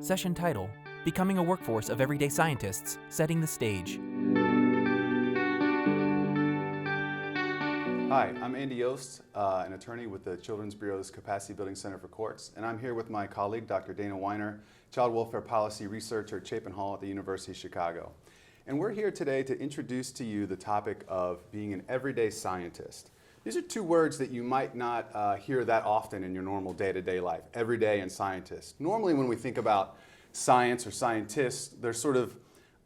Session title, Becoming a Workforce of Everyday Scientists, Setting the Stage. Hi, I'm Andy Yost, an attorney with the Children's Bureau's Capacity Building Center for Courts, and I'm here with my colleague, Dr. Dana Weiner, Child Welfare Policy Researcher at Chapin Hall at the University of Chicago. And we're here today to introduce to you the topic of being an everyday scientist. These are two words that you might not hear that often in your normal day-to-day life, everyday and scientist. Normally when we think about science or scientists, they're sort of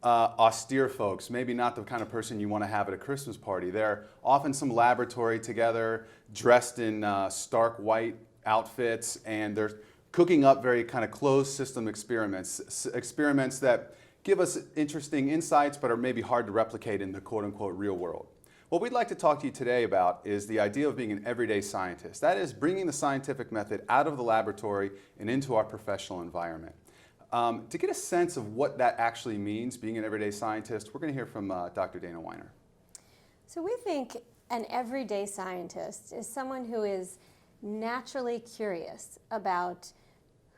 austere folks, maybe not the kind of person you want to have at a Christmas party. They're often some laboratory together, dressed in stark white outfits, and they're cooking up very kind of closed system experiments, experiments that give us interesting insights but are maybe hard to replicate in the quote-unquote real world. What we'd like to talk to you today about is the idea of being an everyday scientist. That is bringing the scientific method out of the laboratory and into our professional environment. To get a sense of what that actually means, being an everyday scientist, we're going to hear from Dr. Dana Weiner. So we think an everyday scientist is someone who is naturally curious about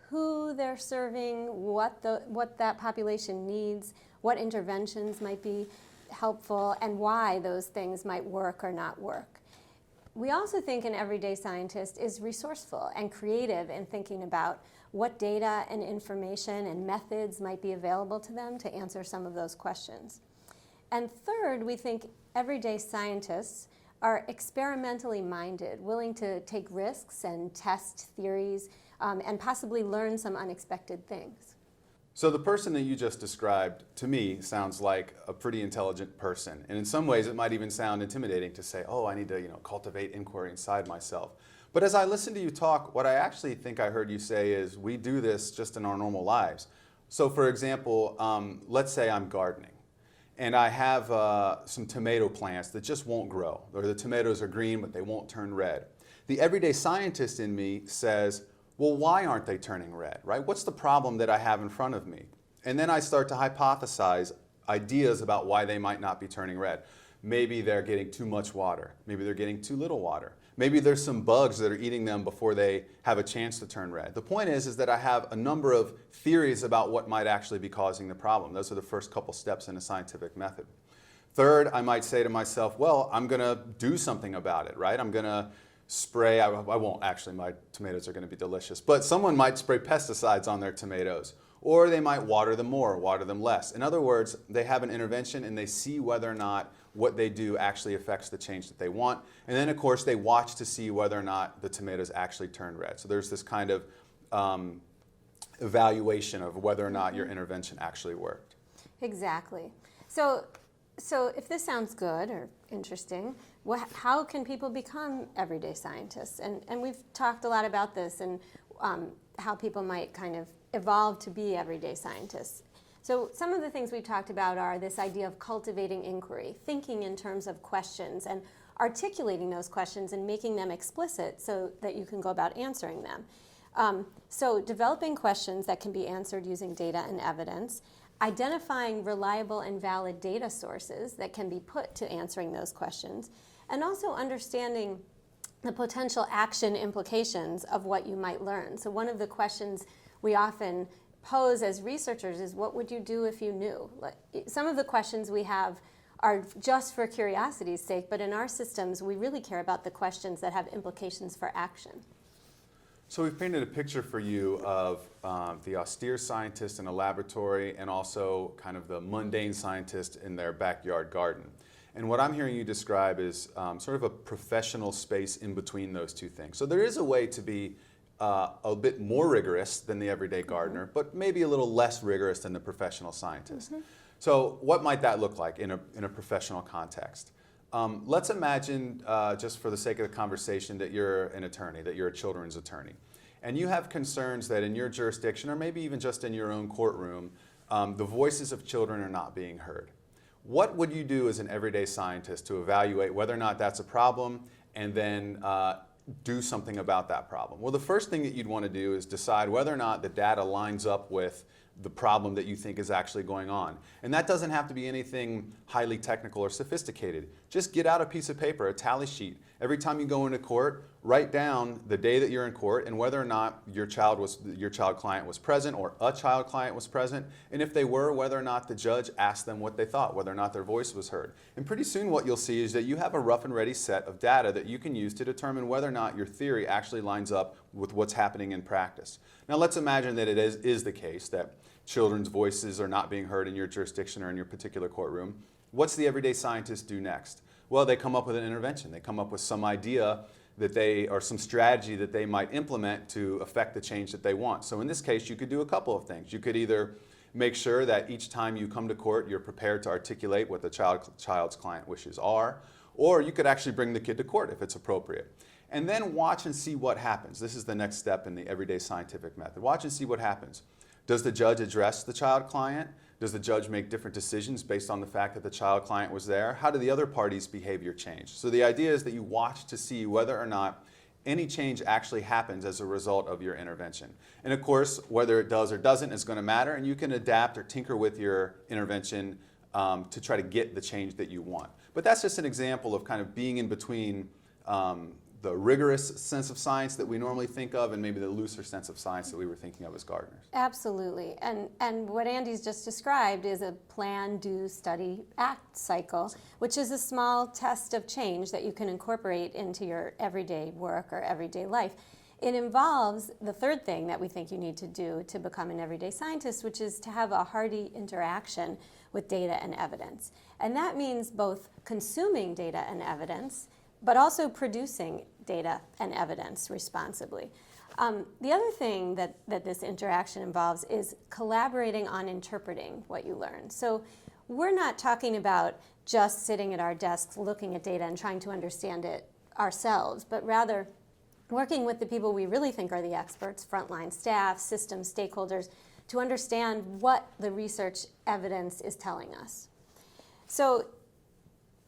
who they're serving, what that population needs, what interventions might be helpful, and why those things might work or not work. We also think an everyday scientist is resourceful and creative in thinking about what data and information and methods might be available to them to answer some of those questions. And third, we think everyday scientists are experimentally minded, willing to take risks and test theories and possibly learn some unexpected things. So the person that you just described, to me, sounds like a pretty intelligent person. And in some ways, it might even sound intimidating to say, oh, I need to cultivate inquiry inside myself. But as I listen to you talk, what I actually think I heard you say is we do this just in our normal lives. So for example, let's say I'm gardening and I have some tomato plants that just won't grow, or the tomatoes are green but they won't turn red. The everyday scientist in me says, well, why aren't they turning red, right? What's the problem that I have in front of me? And then I start to hypothesize ideas about why they might not be turning red. Maybe they're getting too much water. Maybe they're getting too little water. Maybe there's some bugs that are eating them before they have a chance to turn red. The point is that I have a number of theories about what might actually be causing the problem. Those are the first couple steps in a scientific method. Third, I might say to myself, well, I'm going to do something about it, right? I'm going to spray, I won't actually, my tomatoes are going to be delicious, but someone might spray pesticides on their tomatoes, or they might water them more, water them less. In other words, they have an intervention and they see whether or not what they do actually affects the change that they want. And then of course they watch to see whether or not the tomatoes actually turn red. So there's this kind of evaluation of whether or not your intervention actually worked. Exactly. So if this sounds good or interesting, how can people become everyday scientists? And we've talked a lot about this and how people might kind of evolve to be everyday scientists. So some of the things we've talked about are this idea of cultivating inquiry, thinking in terms of questions and articulating those questions and making them explicit so that you can go about answering them. So developing questions that can be answered using data and evidence, identifying reliable and valid data sources that can be put to answering those questions, and also understanding the potential action implications of what you might learn. So one of the questions we often pose as researchers is, what would you do if you knew? Some of the questions we have are just for curiosity's sake, but in our systems we really care about the questions that have implications for action. So we've painted a picture for you of the austere scientist in a laboratory and also kind of the mundane scientist in their backyard garden. And what I'm hearing you describe is sort of a professional space in between those two things. So there is a way to be a bit more rigorous than the everyday gardener, but maybe a little less rigorous than the professional scientist. So what might that look like in a professional context? Let's imagine, just for the sake of the conversation, that you're an attorney, that you're a children's attorney. And you have concerns that in your jurisdiction, or maybe even just in your own courtroom, the voices of children are not being heard. What would you do as an everyday scientist to evaluate whether or not that's a problem and then do something about that problem? Well, the first thing that you'd want to do is decide whether or not the data lines up with the problem that you think is actually going on. And that doesn't have to be anything highly technical or sophisticated. Just get out a piece of paper, a tally sheet. Every time you go into court, write down the day that you're in court and whether or not your child client was present or a child client was present, and if they were, whether or not the judge asked them what they thought, whether or not their voice was heard. And pretty soon what you'll see is that you have a rough and ready set of data that you can use to determine whether or not your theory actually lines up with what's happening in practice. Now let's imagine that it is the case that children's voices are not being heard in your jurisdiction or in your particular courtroom. What's the everyday scientist do next? Well, they come up with an intervention. They come up with some idea or some strategy that they might implement to affect the change that they want. So in this case, you could do a couple of things. You could either make sure that each time you come to court, you're prepared to articulate what the child's client wishes are, or you could actually bring the kid to court if it's appropriate. And then watch and see what happens. This is the next step in the everyday scientific method. Watch and see what happens. Does the judge address the child client? Does the judge make different decisions based on the fact that the child client was there? How do the other parties' behavior change? So the idea is that you watch to see whether or not any change actually happens as a result of your intervention. And of course, whether it does or doesn't is going to matter, and you can adapt or tinker with your intervention to try to get the change that you want. But that's just an example of kind of being in between the rigorous sense of science that we normally think of and maybe the looser sense of science that we were thinking of as gardeners. Absolutely. And what Andy's just described is a plan, do, study, act cycle, which is a small test of change that you can incorporate into your everyday work or everyday life. It involves the third thing that we think you need to do to become an everyday scientist, which is to have a hearty interaction with data and evidence. And that means both consuming data and evidence, but also producing data and evidence responsibly. The other thing that this interaction involves is collaborating on interpreting what you learn. So we're not talking about just sitting at our desks looking at data and trying to understand it ourselves, but rather working with the people we really think are the experts, frontline staff, system stakeholders, to understand what the research evidence is telling us. So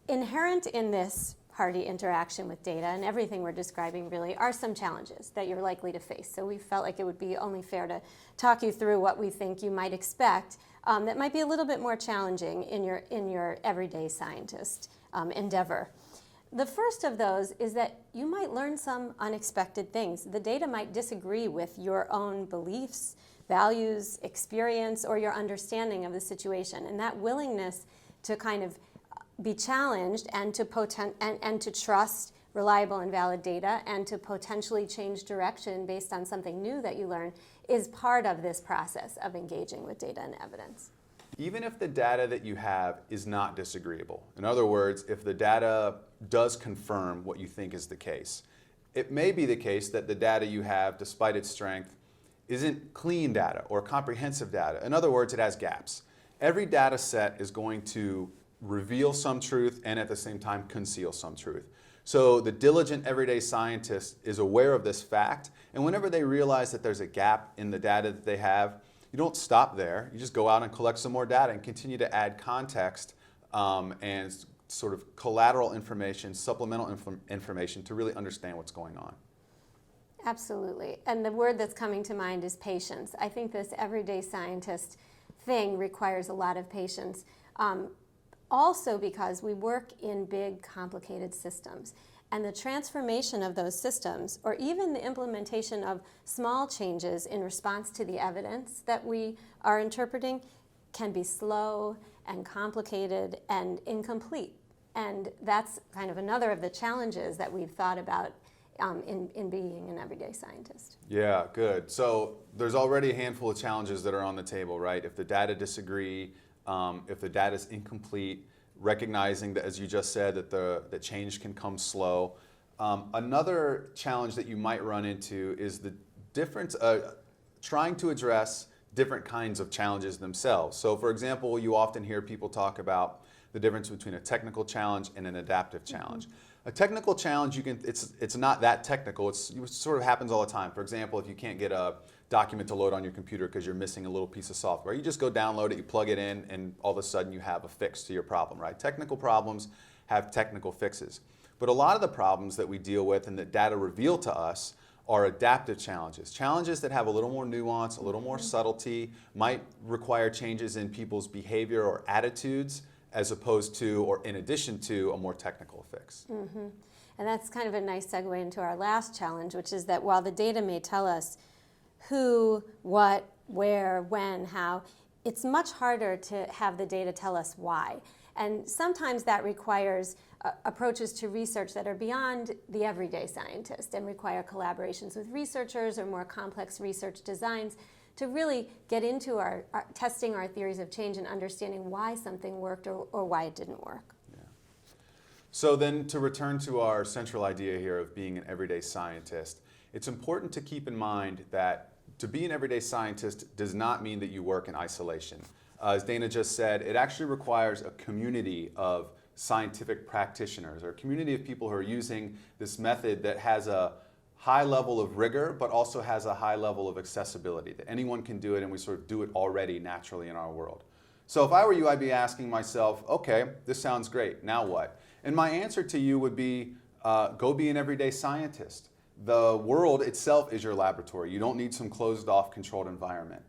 inherent in this hearty interaction with data and everything we're describing really are some challenges that you're likely to face. So we felt like it would be only fair to talk you through what we think you might expect that might be a little bit more challenging in your everyday scientist endeavor. The first of those is that you might learn some unexpected things. The data might disagree with your own beliefs, values, experience, or your understanding of the situation. And that willingness to kind of be challenged and to trust reliable and valid data and to potentially change direction based on something new that you learn is part of this process of engaging with data and evidence. Even if the data that you have is not disagreeable, in other words, if the data does confirm what you think is the case, it may be the case that the data you have, despite its strength, isn't clean data or comprehensive data. In other words, it has gaps. Every data set is going to reveal some truth and at the same time conceal some truth. So the diligent everyday scientist is aware of this fact, and whenever they realize that there's a gap in the data that they have, you don't stop there. You just go out and collect some more data and continue to add context and sort of collateral information, supplemental information to really understand what's going on. Absolutely. And the word that's coming to mind is patience. I think this everyday scientist thing requires a lot of patience. Also because we work in big, complicated systems. And the transformation of those systems, or even the implementation of small changes in response to the evidence that we are interpreting, can be slow and complicated and incomplete. And that's kind of another of the challenges that we've thought about in being an everyday scientist. Yeah, good. So there's already a handful of challenges that are on the table, right? If the data disagree, if the data is incomplete, recognizing that, as you just said, that the change can come slow. Another challenge that you might run into is the difference, trying to address different kinds of challenges themselves. So for example, you often hear people talk about the difference between a technical challenge and an adaptive challenge. A technical challenge, it's not that technical. It sort of happens all the time. For example, if you can't get a document to load on your computer because you're missing a little piece of software, you just go download it, you plug it in, and all of a sudden you have a fix to your problem, right? Technical problems have technical fixes. But a lot of the problems that we deal with and that data reveal to us are adaptive challenges. Challenges that have a little more nuance, a little more subtlety, might require changes in people's behavior or attitudes as opposed to, or in addition to, a more technical fix. And that's kind of a nice segue into our last challenge, which is that while the data may tell us who, what, where, when, how, it's much harder to have the data tell us why. And sometimes that requires approaches to research that are beyond the everyday scientist and require collaborations with researchers or more complex research designs to really get into our testing our theories of change and understanding why something worked or why it didn't work. Yeah. So then to return to our central idea here of being an everyday scientist, it's important to keep in mind that to be an everyday scientist does not mean that you work in isolation. As Dana just said, it actually requires a community of scientific practitioners, or a community of people who are using this method that has a high level of rigor, but also has a high level of accessibility, that anyone can do it and we sort of do it already naturally in our world. So if I were you, I'd be asking myself, okay, this sounds great, now what? And my answer to you would be, go be an everyday scientist. The world itself is your laboratory. You don't need some closed off, controlled environment.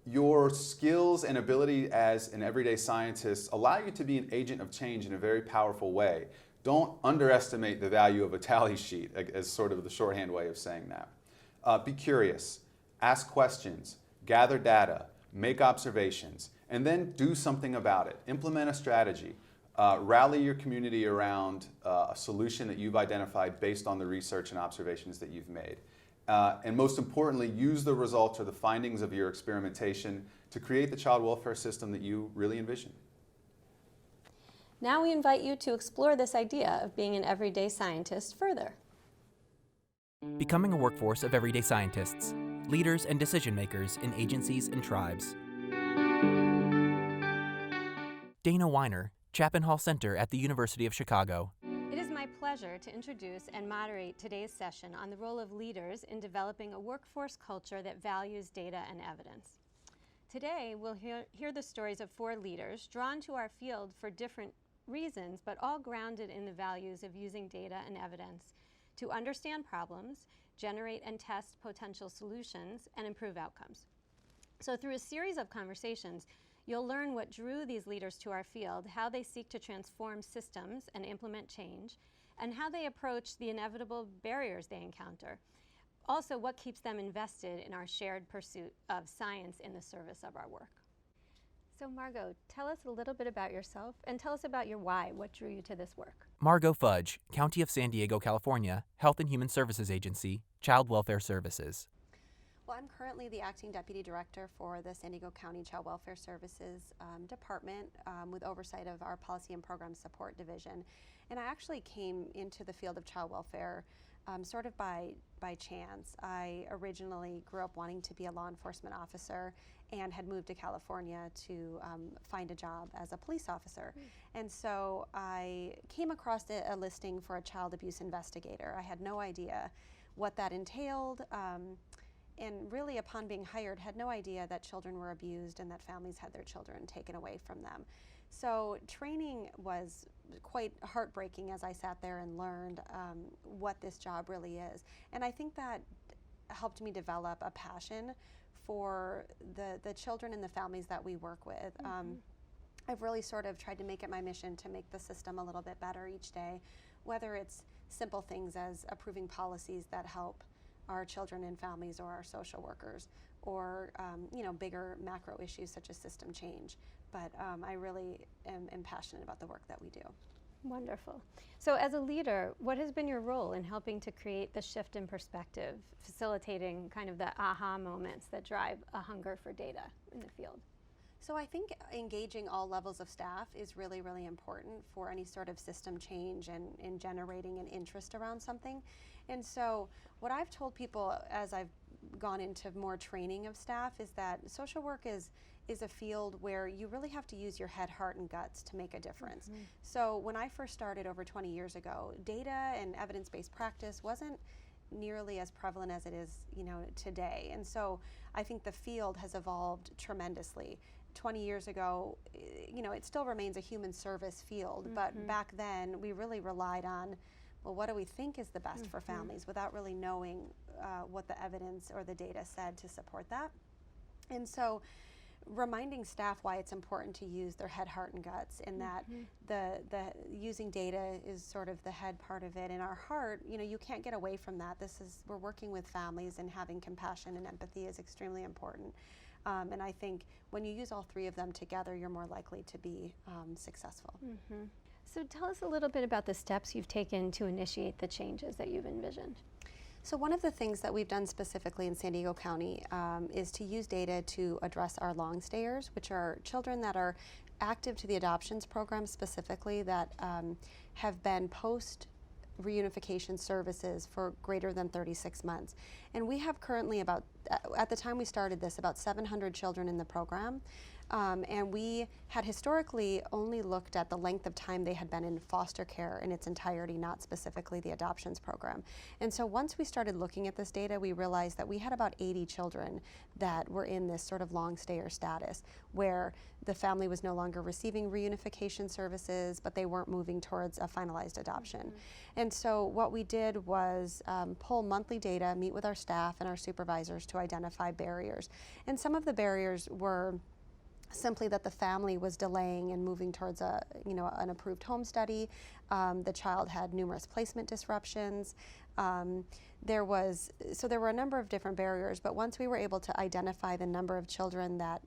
Your skills and ability as an everyday scientist allow you to be an agent of change in a very powerful way. Don't underestimate the value of a tally sheet as sort of the shorthand way of saying that. Be curious, ask questions, gather data, make observations, and then do something about it. Implement a strategy. Rally your community around a solution that you've identified based on the research and observations that you've made. And most importantly, use the results or the findings of your experimentation to create the child welfare system that you really envision. Now we invite you to explore this idea of being an everyday scientist further. Becoming a workforce of everyday scientists, leaders and decision makers in agencies and tribes. Dana Weiner, Chapin Hall Center at the University of Chicago. It is my pleasure to introduce and moderate today's session on the role of leaders in developing a workforce culture that values data and evidence. Today, we'll hear the stories of 4 leaders drawn to our field for different reasons, but all grounded in the values of using data and evidence to understand problems, generate and test potential solutions, and improve outcomes. So through a series of conversations, you'll learn what drew these leaders to our field, how they seek to transform systems and implement change, and how they approach the inevitable barriers they encounter. Also, what keeps them invested in our shared pursuit of science in the service of our work. So Margo, tell us a little bit about yourself and tell us about your why. What drew you to this work? Margo Fudge, County of San Diego, California, Health and Human Services Agency, Child Welfare Services. Well, I'm currently the Acting Deputy Director for the San Diego County Child Welfare Services Department with oversight of our Policy and Program Support Division. And I actually came into the field of child welfare sort of by chance. I originally grew up wanting to be a law enforcement officer and had moved to California to find a job as a police officer. And so I came across a listing for a child abuse investigator. I had no idea what that entailed. And really, upon being hired, had no idea that children were abused and that families had their children taken away from them. So training was quite heartbreaking as I sat there and learned what this job really is. And I think that helped me develop a passion for the children and the families that we work with. I've really sort of tried to make it my mission to make the system a little bit better each day, whether it's simple things as approving policies that help our children and families or our social workers, or bigger macro issues such as system change. But I really am passionate about the work that we do. Wonderful. So as a leader, what has been your role in helping to create the shift in perspective, facilitating kind of the aha moments that drive a hunger for data in the field? So I think engaging all levels of staff is really, really important for any sort of system change and generating an interest around something. And so what I've told people as I've gone into more training of staff is that social work is a field where you really have to use your head, heart, and guts to make a difference. So when I first started over 20 years ago, data and evidence-based practice wasn't nearly as prevalent as it is, today. And so I think the field has evolved tremendously. 20 years ago, it still remains a human service field, but back then we really relied on, well, what do we think is the best for families without really knowing what the evidence or the data said to support that. And so reminding staff why it's important to use their head, heart, and guts, and that the using data is sort of the head part of it. And our heart, you can't get away from that. We're working with families, and having compassion and empathy is extremely important. And I think when you use all three of them together, you're more likely to be successful. So tell us a little bit about the steps you've taken to initiate the changes that you've envisioned. So one of the things that we've done specifically in San Diego County is to use data to address our long stayers, which are children that are active to the adoptions program specifically, that have been post reunification services for greater than 36 months. And we have currently at the time we started this, about 700 children in the program. And we had historically only looked at the length of time they had been in foster care in its entirety, not specifically the adoptions program. And so once we started looking at this data, we realized that we had about 80 children that were in this sort of long stayer status, where the family was no longer receiving reunification services, but they weren't moving towards a finalized adoption. And so what we did was pull monthly data, meet with our staff and our supervisors to identify barriers. And some of the barriers were simply that the family was delaying and moving towards an approved home study. The child had numerous placement disruptions. There were a number of different barriers, but once we were able to identify the number of children that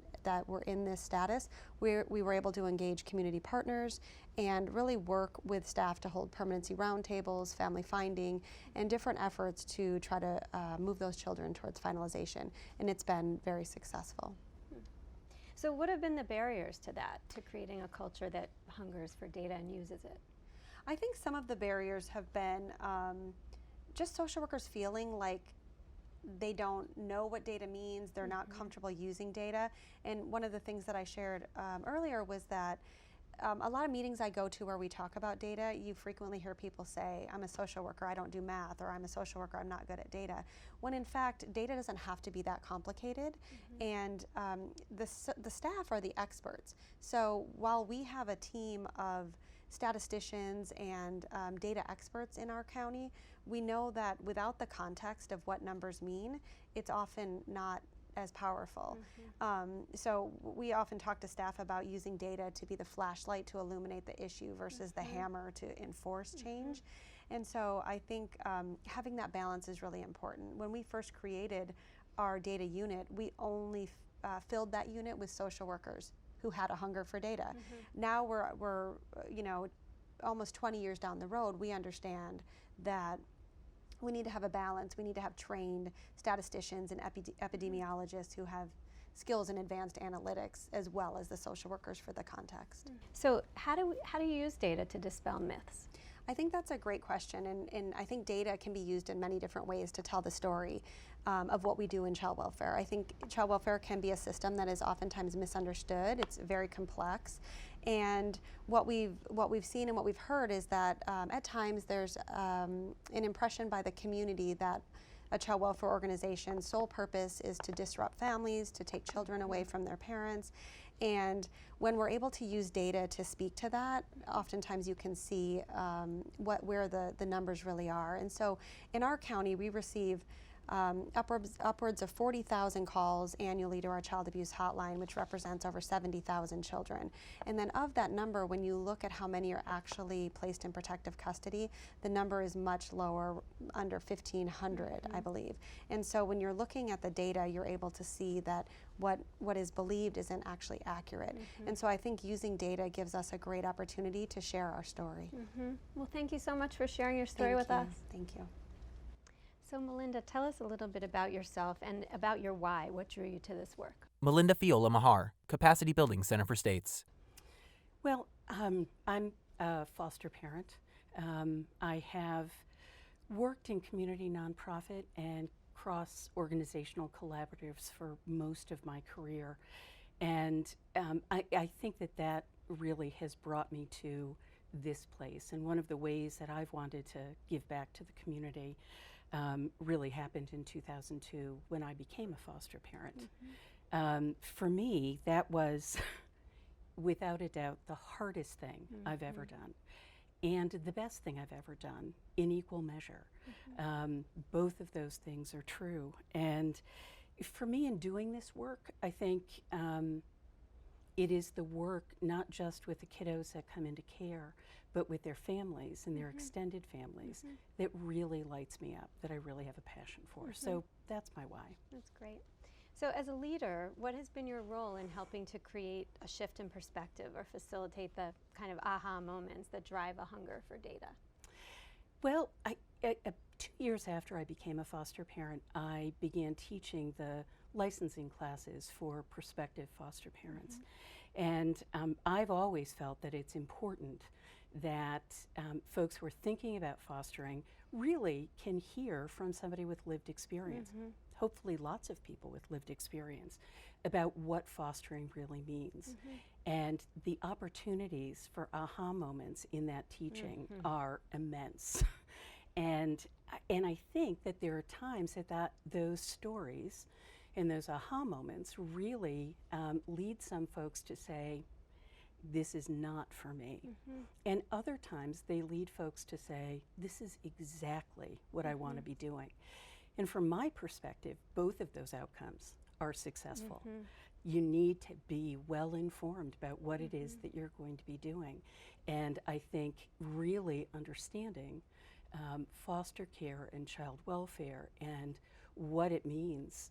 were in this status, we were able to engage community partners and really work with staff to hold permanency roundtables, family finding, and different efforts to try to move those children towards finalization. And it's been very successful. So what have been the barriers to that, to creating a culture that hungers for data and uses it? I think some of the barriers have been just social workers feeling like they don't know what data means, they're not comfortable using data. And one of the things that I shared earlier was that a lot of meetings I go to where we talk about data, you frequently hear people say, I'm a social worker, I don't do math, or I'm a social worker, I'm not good at data. When in fact, data doesn't have to be that complicated, and the staff are the experts. So while we have a team of statisticians and data experts in our county, we know that without the context of what numbers mean, it's often not as powerful. So we often talk to staff about using data to be the flashlight to illuminate the issue versus the hammer to enforce change. And so I think having that balance is really important. When we first created our data unit, we only filled that unit with social workers who had a hunger for data. Now we're almost 20 years down the road, we understand that we need to have a balance. We need to have trained statisticians and epidemiologists who have skills in advanced analytics, as well as the social workers for the context. So how do you use data to dispel myths? I think that's a great question, and I think data can be used in many different ways to tell the story of what we do in child welfare. I think child welfare can be a system that is oftentimes misunderstood. It's very complex, and what we've seen and what we've heard is that at times there's an impression by the community that a child welfare organization's sole purpose is to disrupt families, to take children away from their parents. And when we're able to use data to speak to that, oftentimes you can see where the numbers really are. And so in our county, we receive upwards of 40,000 calls annually to our child abuse hotline, which represents over 70,000 children. And then of that number, when you look at how many are actually placed in protective custody, the number is much lower, under 1,500, I believe. And so when you're looking at the data, you're able to see that what is believed isn't actually accurate. And so I think using data gives us a great opportunity to share our story. Well, thank you so much for sharing your story with us. Thank you. So Melinda, tell us a little bit about yourself and about your why. What drew you to this work? Melinda Fuller Mahar, Capacity Building Center for States. Well, I'm a foster parent. I have worked in community nonprofit and cross-organizational collaboratives for most of my career. And I think that really has brought me to this place. And one of the ways that I've wanted to give back to the community really happened in 2002 when I became a foster parent. For me, that was, without a doubt, the hardest thing I've ever done, and the best thing I've ever done in equal measure. Both of those things are true. And for me, in doing this work, I think it is the work not just with the kiddos that come into care, but with their families and their extended families that really lights me up, that I really have a passion for. So that's my why. That's great. So as a leader, what has been your role in helping to create a shift in perspective or facilitate the kind of aha moments that drive a hunger for data? Well, 2 years after I became a foster parent, I began teaching the licensing classes for prospective foster parents. And I've always felt that it's important that folks who are thinking about fostering really can hear from somebody with lived experience, hopefully lots of people with lived experience, about what fostering really means. And the opportunities for aha moments in that teaching are immense. And I think that there are times that those stories and those aha moments really lead some folks to say, this is not for me. And other times they lead folks to say, this is exactly what I want to be doing. And from my perspective, both of those outcomes are successful. You need to be well informed about what it is that you're going to be doing. And I think really understanding foster care and child welfare and what it means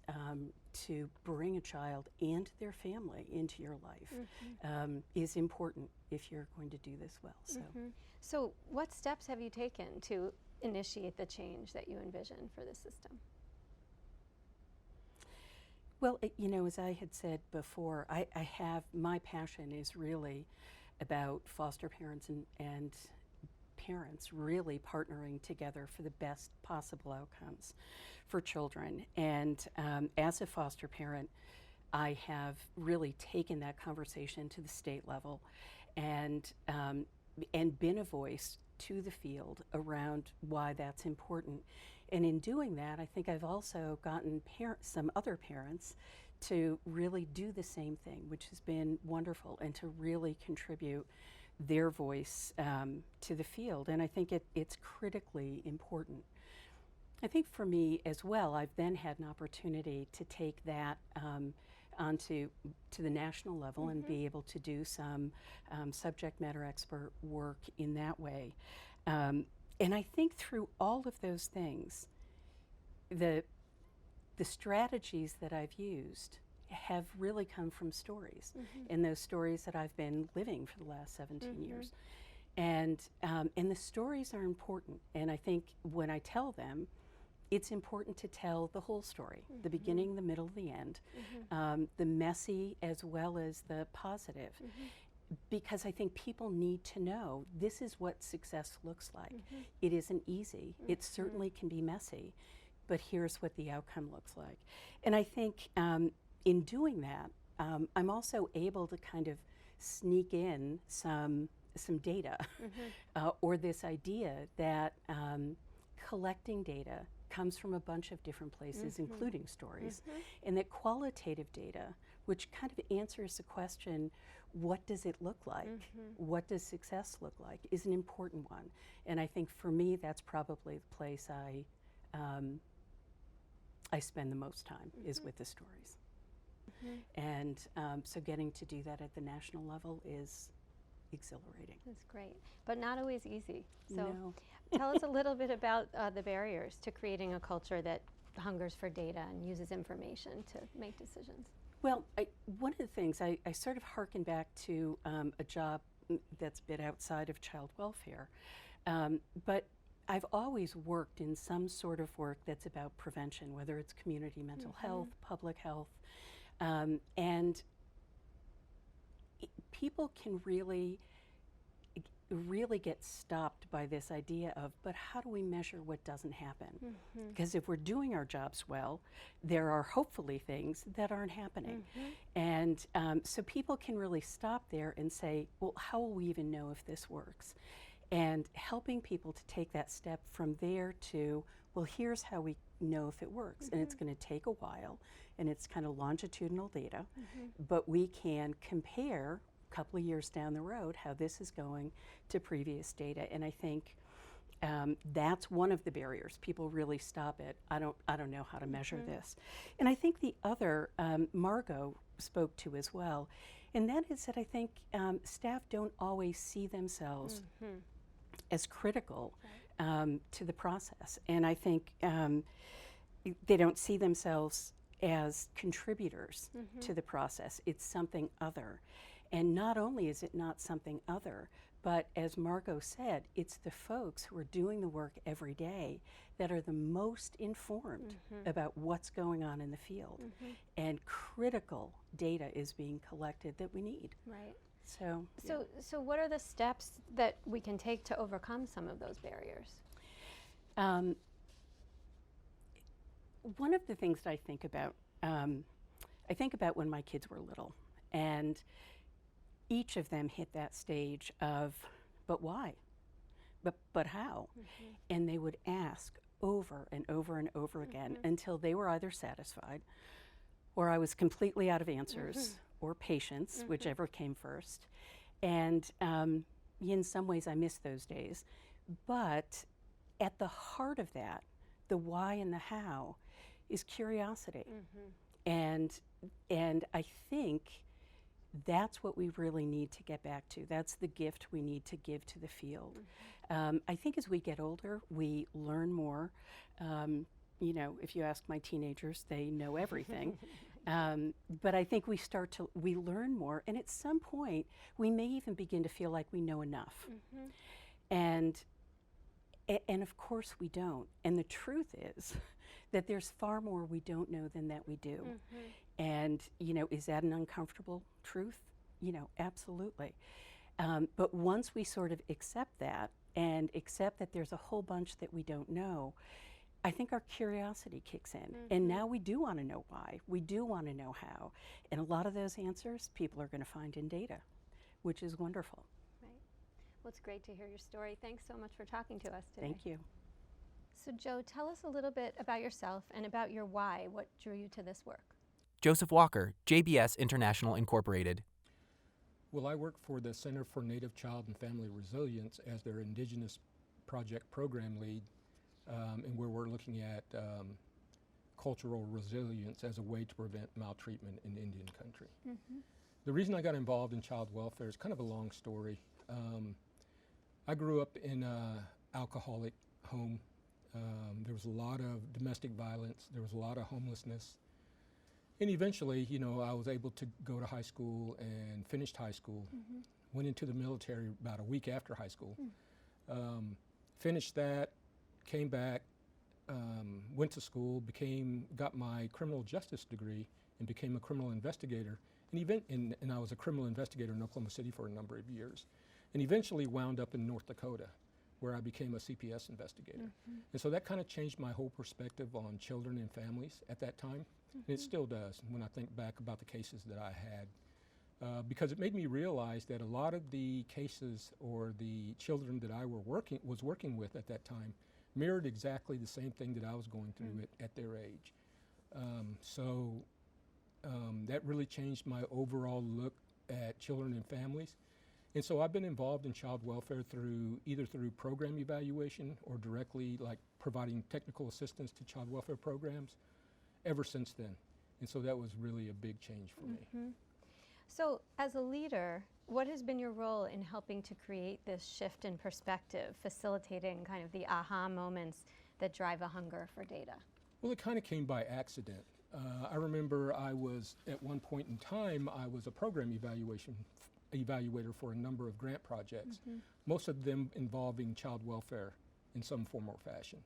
to bring a child and their family into your life is important if you're going to do this well. So what steps have you taken to initiate the change that you envision for the system? Well, you know, as I had said before, I have, my passion is really about foster parents and parents really partnering together for the best possible outcomes for children. And as a foster parent, I have really taken that conversation to the state level and been a voice to the field around why that's important. And in doing that, I think I've also gotten some other parents to really do the same thing, which has been wonderful, and to really contribute their voice to the field. And I think it's critically important. I think for me as well, I've then had an opportunity to take that onto the national level and be able to do some subject matter expert work in that way. And I think through all of those things, the strategies that I've used have really come from stories, and those stories that I've been living for the last 17 years. And the stories are important, and I think when I tell them, it's important to tell the whole story, the beginning, the middle, the end, the messy as well as the positive. Because I think people need to know this is what success looks like. It isn't easy. It certainly can be messy, but here's what the outcome looks like. And I think in doing that, I'm also able to kind of sneak in some data or this idea that collecting data comes from a bunch of different places, including stories, and that qualitative data, which kind of answers the question, what does it look like? What does success look like? Is an important one. And I think for me, that's probably the place I spend the most time is with the stories. And so getting to do that at the national level is exhilarating. That's great, but not always easy. So No. tell us a little bit about the barriers to creating a culture that hungers for data and uses information to make decisions. Well, one of the things, I sort of hearken back to a job that's a bit outside of child welfare, but I've always worked in some sort of work that's about prevention, whether it's community mental health, public health, and people can really get stopped by this idea of, but how do we measure what doesn't happen? Because if we're doing our jobs well, there are hopefully things that aren't happening. And so people can really stop there and say, well, how will we even know if this works? And helping people to take that step from there to, well, here's how we know if it works. And it's going to take a while, and it's kind of longitudinal data, but we can compare a couple of years down the road how this is going to previous data. And I think That's one of the barriers. People really stop at, I don't know how to measure this. And I think the other, Margo spoke to as well, and that is that I think staff don't always see themselves as critical to the process. And I think they don't see themselves as contributors to the process. It's something other. And not only is it not something other, but as Margo said, it's the folks who are doing the work every day that are the most informed about what's going on in the field. And critical data is being collected that we need. Right. So what are the steps that we can take to overcome some of those barriers? One of the things that I think about when my kids were little, and each of them hit that stage of, but why? But how? And they would ask over and over and over again until they were either satisfied, or I was completely out of answers, or patience, whichever came first. And in some ways I miss those days. But at the heart of that, the why and the how, is curiosity. And I think that's what we really need to get back to. That's the gift we need to give to the field. I think as we get older, we learn more. You know, if you ask my teenagers, they know everything. But I think we learn more, and at some point, we may even begin to feel like we know enough. And of course we don't. And the truth is that there's far more we don't know than that we do. And, you know, is that an uncomfortable truth? You know, absolutely. But once we sort of accept that, and accept that there's a whole bunch that we don't know, I think our curiosity kicks in. And now we do want to know why. We do want to know how. And a lot of those answers people are going to find in data, which is wonderful. Right. Well, it's great to hear your story. Thanks so much for talking to us today. Thank you. So Joe, tell us a little bit about yourself and about your why. What drew you to this work? Joseph Walker, JBS International Incorporated. Well, I work for the Center for Native Child and Family Resilience as their Indigenous Project Program Lead, and where we're looking at cultural resilience as a way to prevent maltreatment in Indian country. The reason I got involved in child welfare is kind of a long story. I grew up in an alcoholic home. There was a lot of domestic violence. There was a lot of homelessness. And eventually, you know, I was able to go to high school and finished high school. Went into the military about a week after high school. Finished that, came back, went to school, got my criminal justice degree, and became a criminal investigator. And I was a criminal investigator in Oklahoma City for a number of years. And eventually wound up in North Dakota, where I became a CPS investigator. And so that kind of changed my whole perspective on children and families at that time. And it still does when I think back about the cases that I had. Because it made me realize that a lot of the cases or the children that I was working with at that time mirrored exactly the same thing that I was going through at their age. So that really changed my overall look at children and families. And so I've been involved in child welfare either through program evaluation or directly like providing technical assistance to child welfare programs ever since then. And so that was really a big change for me. So as a leader, what has been your role in helping to create this shift in perspective, facilitating kind of the aha moments that drive a hunger for data? Well, it kind of came by accident. I remember at one point in time, I was a program evaluator for a number of grant projects, most of them involving child welfare in some form or fashion.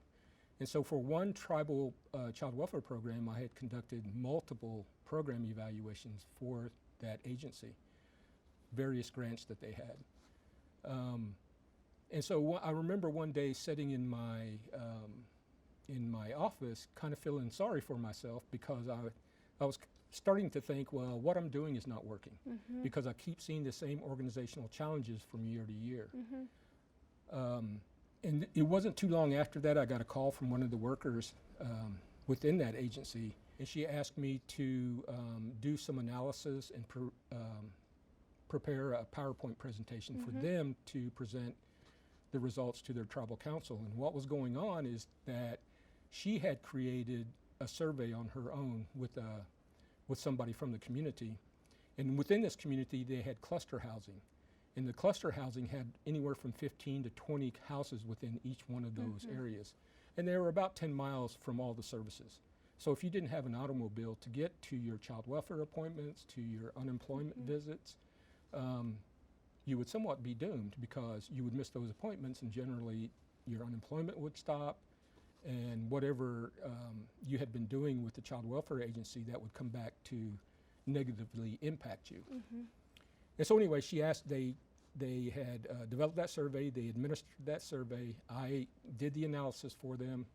And so for one tribal child welfare program, I had conducted multiple program evaluations for that agency, various grants that they had. And so I remember one day sitting in my office kind of feeling sorry for myself because I was starting to think, well, what I'm doing is not working because I keep seeing the same organizational challenges from year to year. And it wasn't too long after that I got a call from one of the workers within that agency, and she asked me to do some analysis and prepare a PowerPoint presentation for them to present the results to their tribal council. And what was going on is that she had created a survey on her own with somebody from the community. And within this community, they had cluster housing. And the cluster housing had anywhere from 15 to 20 houses within each one of those areas. And they were about 10 miles from all the services. So if you didn't have an automobile to get to your child welfare appointments, to your unemployment visits, you would somewhat be doomed, because you would miss those appointments, and generally your unemployment would stop, and whatever you had been doing with the child welfare agency, that would come back to negatively impact you. And so anyway, she asked, they had developed that survey, they administered that survey, I did the analysis for them,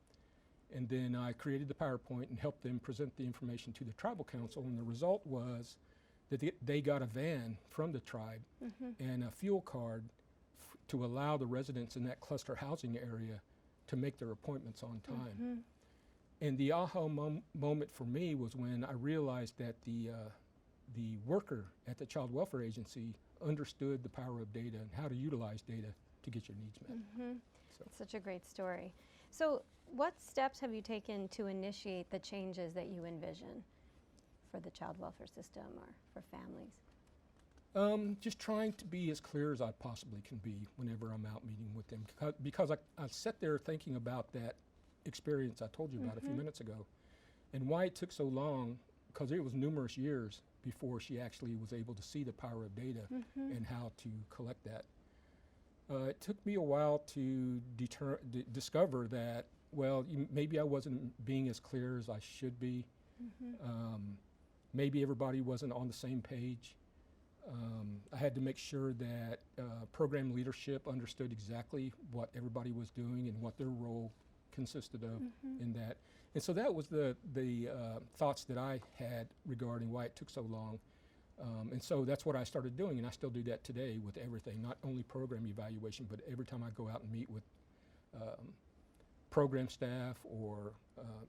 and then I created the PowerPoint and helped them present the information to the tribal council, and the result was that they got a van from the tribe and a fuel card to allow the residents in that cluster housing area to make their appointments on time. And the aha moment for me was when I realized that the worker at the Child Welfare Agency understood the power of data and how to utilize data to get your needs met. So. It's such a great story. So what steps have you taken to initiate the changes that you envision for the child welfare system or for families? Just trying to be as clear as I possibly can be whenever I'm out meeting with them, because I sat there thinking about that experience I told you about a few minutes ago, and why it took so long, because it was numerous years before she actually was able to see the power of data and how to collect that. It took me a while to discover that, well, maybe I wasn't being as clear as I should be. Maybe everybody wasn't on the same page. I had to make sure that program leadership understood exactly what everybody was doing and what their role consisted of in that. And so that was the thoughts that I had regarding why it took so long. And so that's what I started doing, and I still do that today with everything, not only program evaluation, but every time I go out and meet with program staff or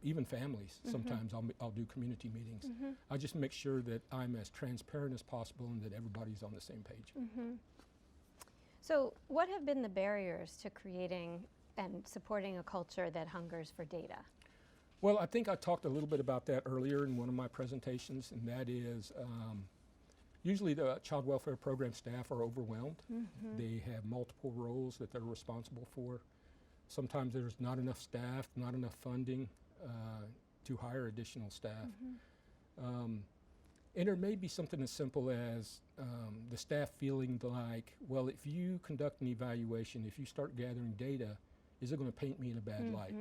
even families. Sometimes I'll do community meetings. I just make sure that I'm as transparent as possible and that everybody's on the same page. So what have been the barriers to creating and supporting a culture that hungers for data? Well, I think I talked a little bit about that earlier in one of my presentations, and that is usually the child welfare program staff are overwhelmed. They have multiple roles that they're responsible for. Sometimes there's not enough staff, not enough funding to hire additional staff. And there may be something as simple as the staff feeling like, well, if you conduct an evaluation, if you start gathering data, is it going to paint me in a bad light?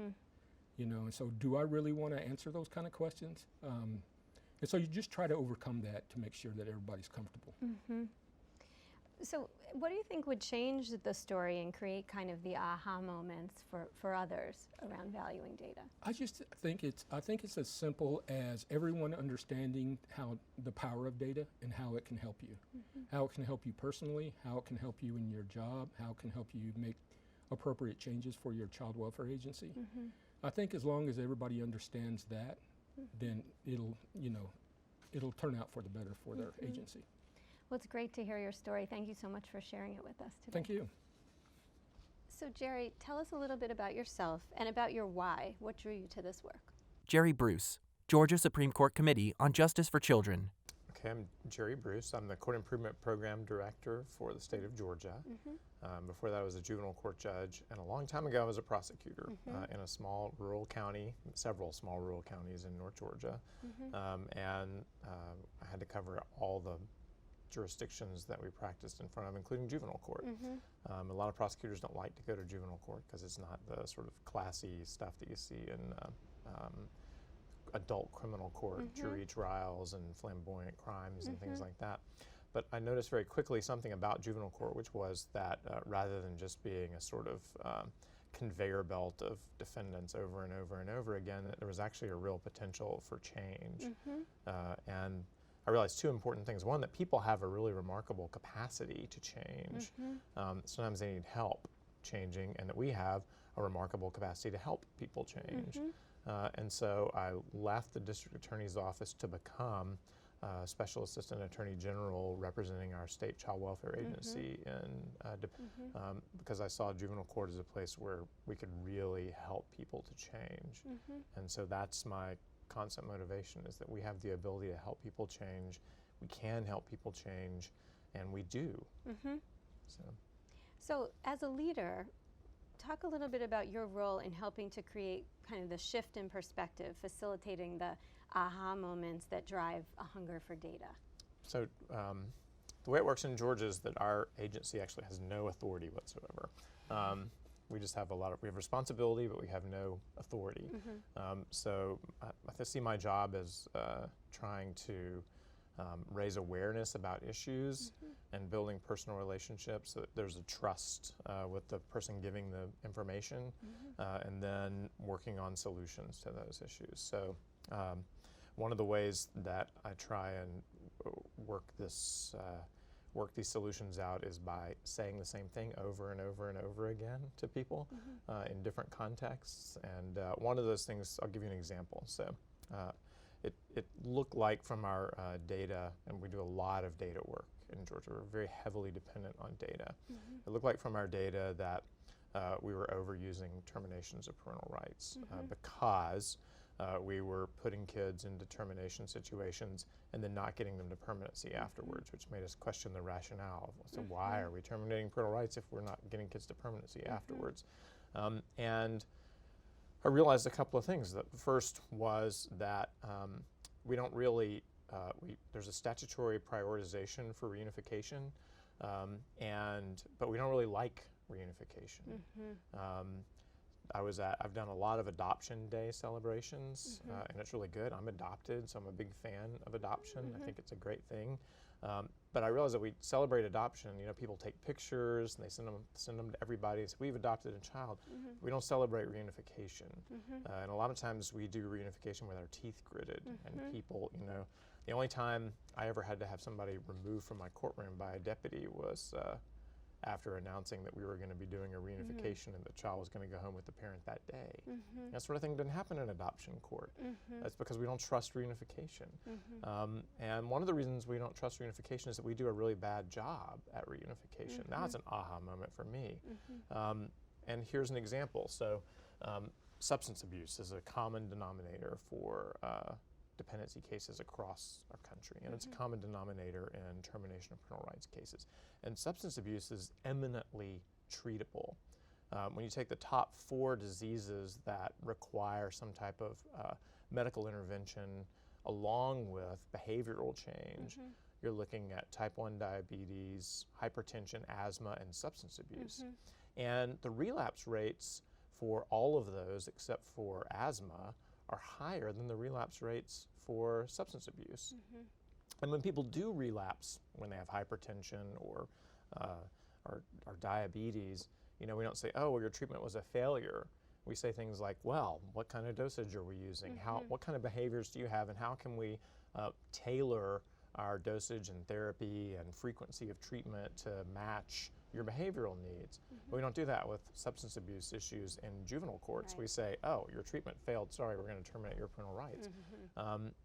You know, and so do I really want to answer those kind of questions? And so you just try to overcome that to make sure that everybody's comfortable. So what do you think would change the story and create kind of the aha moments for others around valuing data? I think it's as simple as everyone understanding how the power of data and how it can help you. How it can help you personally, how it can help you in your job, how it can help you make appropriate changes for your child welfare agency. I think as long as everybody understands that, then it'll turn out for the better for their agency. Well, it's great to hear your story. Thank you so much for sharing it with us today. Thank you. So Gerry, tell us a little bit about yourself and about your why. What drew you to this work? Gerry Bruce, Georgia Supreme Court Committee on Justice for Children. Okay, I'm Gerry Bruce. I'm the Court Improvement Program Director for the state of Georgia. Before that, I was a juvenile court judge, and a long time ago, I was a prosecutor in a small rural county, several small rural counties in North Georgia. And I had to cover all the jurisdictions that we practiced in front of, including juvenile court. A lot of prosecutors don't like to go to juvenile court because it's not the sort of classy stuff that you see in adult criminal court, jury trials and flamboyant crimes and things like that. But I noticed very quickly something about juvenile court, which was that rather than just being a sort of conveyor belt of defendants over and over and over again, that there was actually a real potential for change. And I realized two important things. One, that people have a really remarkable capacity to change. Sometimes they need help changing, and that we have a remarkable capacity to help people change. And so I left the district attorney's office to become Special Assistant Attorney General representing our state child welfare agency, because I saw juvenile court as a place where we could really help people to change. And so that's my constant motivation, is that we have the ability to help people change. We can help people change, and we do. So as a leader, talk a little bit about your role in helping to create kind of the shift in perspective, facilitating the aha moments that drive a hunger for data. So the way it works in Georgia is that our agency actually has no authority whatsoever. We just have we have responsibility, but we have no authority. So I see my job as trying to raise awareness about issues and building personal relationships so that there's a trust with the person giving the information, and then working on solutions to those issues. So one of the ways that I try and work these solutions out is by saying the same thing over and over and over again to people in different contexts. And one of those things, I'll give you an example. So it looked like from our data, and we do a lot of data work in Georgia, we're very heavily dependent on data. It looked like from our data that we were overusing terminations of parental rights because we were putting kids into termination situations and then not getting them to permanency afterwards, which made us question the rationale. So why are we terminating parental rights if we're not getting kids to permanency afterwards? And I realized a couple of things. The first was that we don't really, there's a statutory prioritization for reunification, but we don't really like reunification. I've done a lot of adoption day celebrations, and it's really good. I'm adopted, so I'm a big fan of adoption. I think it's a great thing. But I realized that we celebrate adoption. You know, people take pictures and they send them to everybody. So we've adopted a child. We don't celebrate reunification, and a lot of times we do reunification with our teeth gritted. And people, you know, the only time I ever had to have somebody removed from my courtroom by a deputy was after announcing that we were going to be doing a reunification and the child was going to go home with the parent that day. That sort of thing doesn't happen in adoption court. That's because we don't trust reunification. And one of the reasons we don't trust reunification is that we do a really bad job at reunification. That's an aha moment for me. And here's an example. So substance abuse is a common denominator for dependency cases across our country, and it's a common denominator in termination of parental rights cases. And substance abuse is eminently treatable. When you take the top 4 diseases that require some type of medical intervention along with behavioral change, you're looking at type 1 diabetes, hypertension, asthma, and substance abuse. And the relapse rates for all of those except for asthma are higher than the relapse rates for substance abuse. And when people do relapse, when they have hypertension or diabetes, you know, we don't say, oh, well, your treatment was a failure. We say things like, well, what kind of dosage are we using? What kind of behaviors do you have, and how can we tailor our dosage and therapy and frequency of treatment to match your behavioral needs? But we don't do that with substance abuse issues in juvenile courts. We say, oh, your treatment failed, sorry, we're going to terminate your parental rights.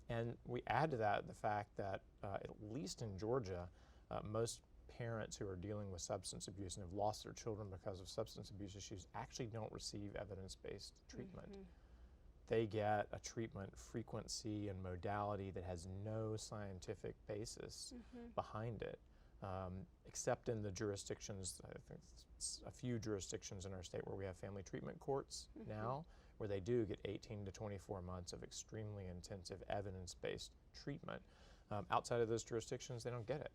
And we add to that the fact that, at least in Georgia, most parents who are dealing with substance abuse and have lost their children because of substance abuse issues actually don't receive evidence-based treatment. They get a treatment frequency and modality that has no scientific basis behind it. Except in the jurisdictions, I think it's a few jurisdictions in our state where we have family treatment courts now, where they do get 18 to 24 months of extremely intensive evidence-based treatment. Outside of those jurisdictions, they don't get it.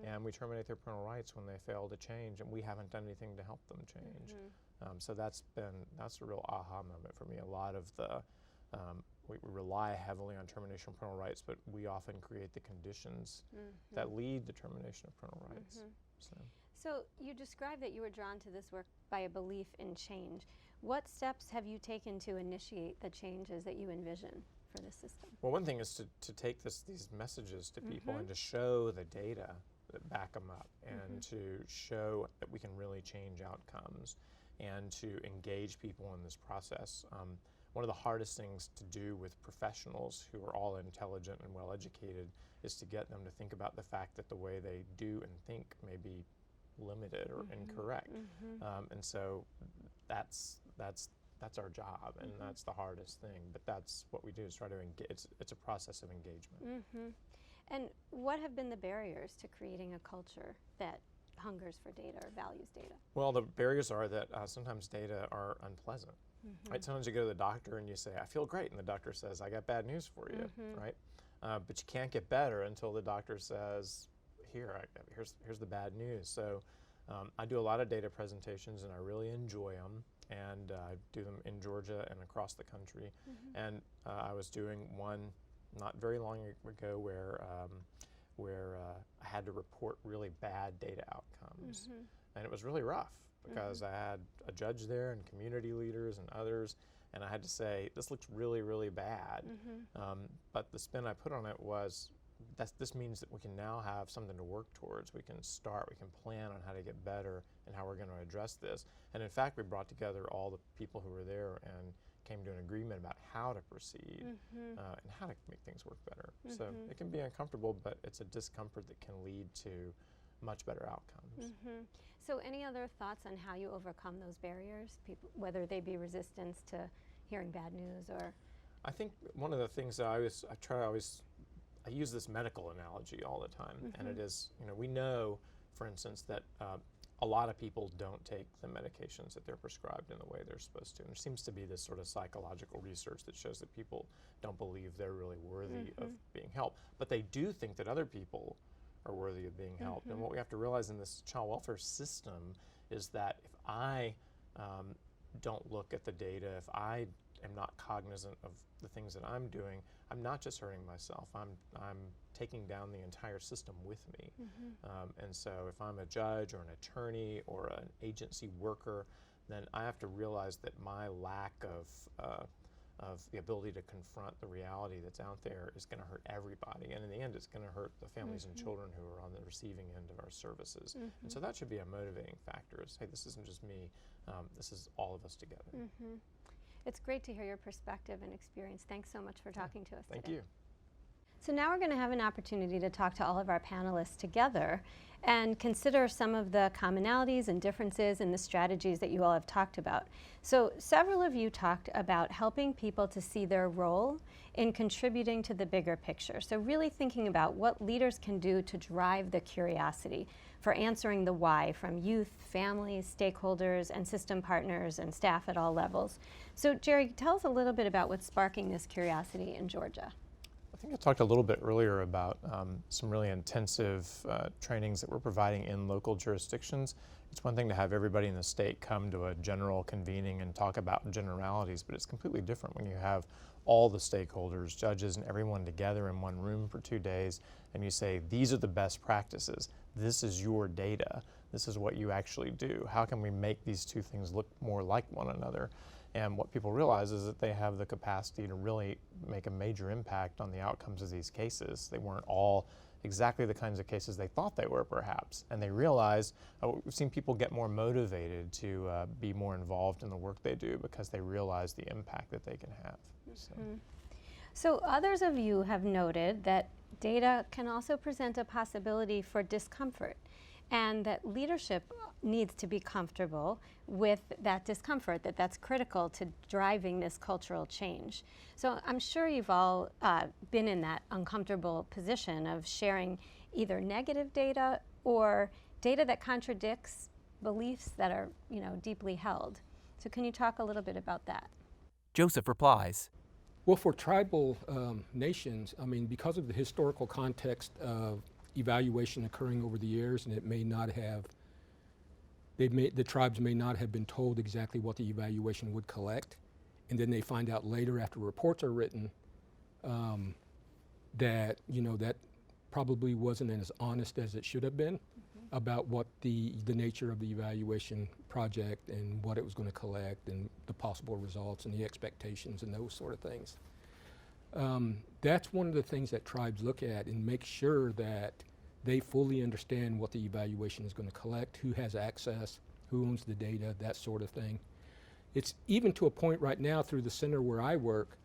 And we terminate their parental rights when they fail to change, and we haven't done anything to help them change. So that's a real aha moment for me. A lot of the, we rely heavily on termination of parental rights, but we often create the conditions that lead to termination of parental rights. So you described that you were drawn to this work by a belief in change. What steps have you taken to initiate the changes that you envision for the system? Well, one thing is to take these messages to people and to show the data that back them up, and to show that we can really change outcomes, and to engage people in this process. one of the hardest things to do with professionals who are all intelligent and well educated is to get them to think about the fact that the way they do and think may be limited or incorrect. And so that's our job, and that's the hardest thing. But that's what we do, is try to engage. It's a process of engagement. And what have been the barriers to creating a culture that hungers for data or values data? Well, the barriers are that sometimes data are unpleasant. Right? Sometimes you go to the doctor and you say, I feel great, and the doctor says, I got bad news for you, right? But you can't get better until the doctor says, here's the bad news. So I do a lot of data presentations, and I really enjoy them, and I do them in Georgia and across the country. And I was doing one not very long ago where I had to report really bad data outcomes. And it was really rough because I had a judge there and community leaders and others, and I had to say, this looks really, really bad. But the spin I put on it was, this means that we can now have something to work towards. We can plan on how to get better and how we're going to address this. And in fact, we brought together all the people who were there and came to an agreement about how to proceed and how to make things work better. So it can be uncomfortable, but it's a discomfort that can lead to much better outcomes. So any other thoughts on how you overcome those barriers, people, whether they be resistance to hearing bad news or? I think one of the things that I use this medical analogy all the time, and it is, we know, for instance, that a lot of people don't take the medications that they're prescribed in the way they're supposed to. And there seems to be this sort of psychological research that shows that people don't believe they're really worthy of being helped. But they do think that other people are worthy of being helped. And what we have to realize in this child welfare system is that if I don't look at the data, if I am not cognizant of the things that I'm doing, I'm not just hurting myself, I'm taking down the entire system with me. And so if I'm a judge or an attorney or an agency worker, then I have to realize that my lack of the ability to confront the reality that's out there is going to hurt everybody. And in the end, it's going to hurt the families and children who are on the receiving end of our services. And so that should be a motivating factor, is, hey, this isn't just me, this is all of us together. It's great to hear your perspective and experience. Thanks so much for talking to us today. Thank you. So now we're going to have an opportunity to talk to all of our panelists together and consider some of the commonalities and differences in the strategies that you all have talked about. So several of you talked about helping people to see their role in contributing to the bigger picture. So really thinking about what leaders can do to drive the curiosity for answering the why from youth, families, stakeholders, and system partners and staff at all levels. So Gerry, tell us a little bit about what's sparking this curiosity in Georgia. I think I talked a little bit earlier about some really intensive trainings that we're providing in local jurisdictions. It's one thing to have everybody in the state come to a general convening and talk about generalities, but it's completely different when you have all the stakeholders, judges, and everyone together in one room for 2 days, and you say, these are the best practices. This is your data. This is what you actually do. How can we make these two things look more like one another? And what people realize is that they have the capacity to really make a major impact on the outcomes of these cases. They weren't all exactly the kinds of cases they thought they were, perhaps. And they realize, we've seen people get more motivated to be more involved in the work they do because they realize the impact that they can have. So others of you have noted that data can also present a possibility for discomfort, and that leadership needs to be comfortable with that discomfort, that's critical to driving this cultural change. So I'm sure you've all been in that uncomfortable position of sharing either negative data or data that contradicts beliefs that are, deeply held. So can you talk a little bit about that? Joseph replies. Well, for tribal nations, because of the historical context of evaluation occurring over the years, and it may not have, the tribes may not have been told exactly what the evaluation would collect, and then they find out later after reports are written that that probably wasn't as honest as it should have been about what the nature of the evaluation project and what it was going to collect and the possible results and the expectations and those sort of things. That's one of the things that tribes look at and make sure that they fully understand what the evaluation is going to collect, who has access, who owns the data, that sort of thing. It's even to a point right now through the center where I work,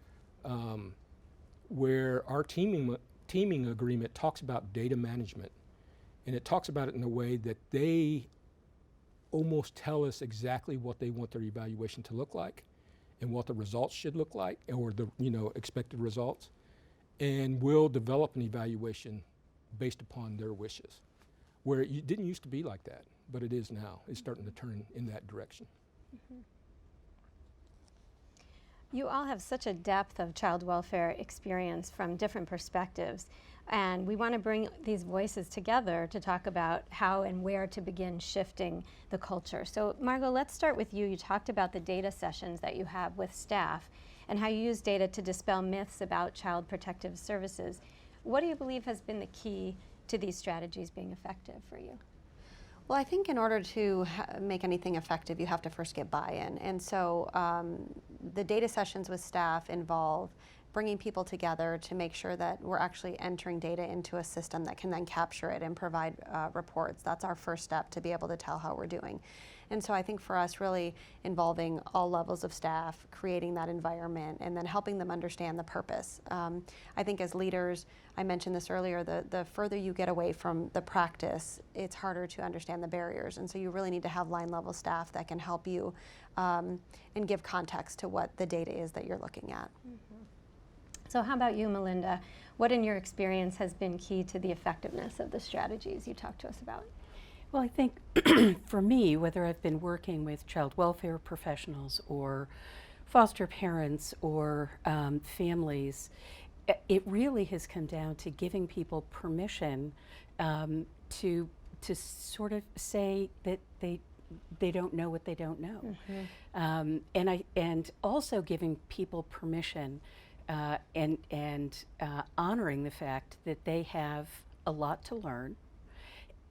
where our teaming agreement talks about data management, and it talks about it in a way that they almost tell us exactly what they want their evaluation to look like and what the results should look like, or the expected results, and we'll develop an evaluation based upon their wishes, where it didn't used to be like that, but it is now. It's starting to turn in that direction. Mm-hmm. You all have such a depth of child welfare experience from different perspectives, and we want to bring these voices together to talk about how and where to begin shifting the culture. So Margo, let's start with you. You talked about the data sessions that you have with staff and how you use data to dispel myths about child protective services. What do you believe has been the key to these strategies being effective for you? Well, I think in order to make anything effective, you have to first get buy-in. And so the data sessions with staff involve bringing people together to make sure that we're actually entering data into a system that can then capture it and provide reports. That's our first step to be able to tell how we're doing. And so I think for us, really involving all levels of staff, creating that environment, and then helping them understand the purpose. I think as leaders, I mentioned this earlier, the further you get away from the practice, it's harder to understand the barriers. And so you really need to have line level staff that can help you and give context to what the data is that you're looking at. Mm-hmm. So how about you, Melinda? What in your experience has been key to the effectiveness of the strategies you talked to us about? Well, I think for me, whether I've been working with child welfare professionals or foster parents or families, it really has come down to giving people permission to sort of say that they don't know what they don't know, mm-hmm. And also giving people permission and honoring the fact that they have a lot to learn.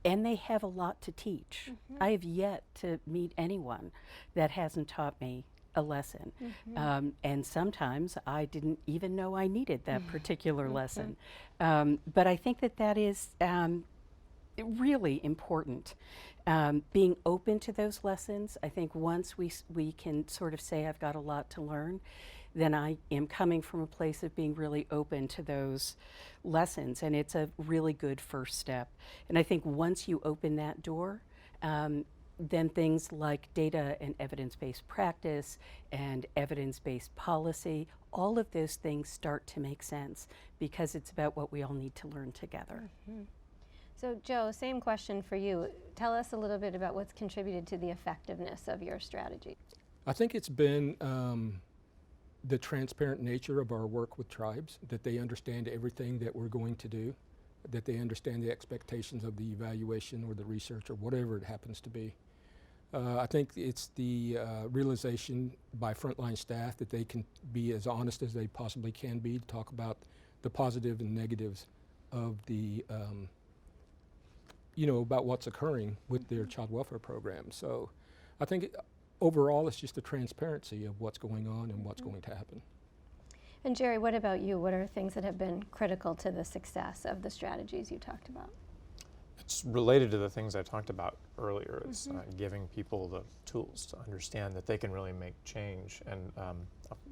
And they have a lot to teach. Mm-hmm. I have yet to meet anyone that hasn't taught me a lesson. Mm-hmm. And sometimes I didn't even know I needed that particular mm-hmm. lesson. But I think that is really important. Being open to those lessons. I think once we can sort of say, I've got a lot to learn, then I am coming from a place of being really open to those lessons, and it's a really good first step. And I think once you open that door, then things like data and evidence-based practice and evidence-based policy, all of those things start to make sense because it's about what we all need to learn together. Mm-hmm. So Joe, same question for you. Tell us a little bit about what's contributed to the effectiveness of your strategy. I think it's been the transparent nature of our work with tribes, that they understand everything that we're going to do, that they understand the expectations of the evaluation or the research or whatever it happens to be. I think it's the realization by frontline staff that they can be as honest as they possibly can be to talk about the positive and negatives of the, about what's occurring with their child welfare program. So I think overall, it's just the transparency of what's going on and what's going to happen. And Gerry, what about you? What are things that have been critical to the success of the strategies you talked about? It's related to the things I talked about earlier. It's giving people the tools to understand that they can really make change. And I'll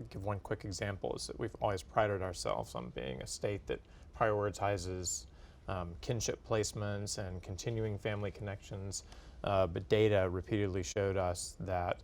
give one quick example is that we've always prided ourselves on being a state that prioritizes kinship placements and continuing family connections. But data repeatedly showed us that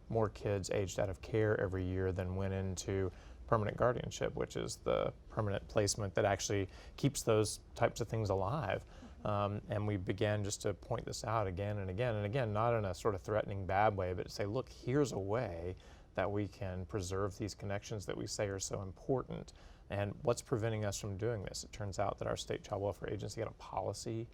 more kids aged out of care every year than went into permanent guardianship, which is the permanent placement that actually keeps those types of things alive. And we began just to point this out again and again and again, not in a sort of threatening bad way, but to say, look, here's a way that we can preserve these connections that we say are so important. And what's preventing us from doing this? It turns out that our state child welfare agency had a policy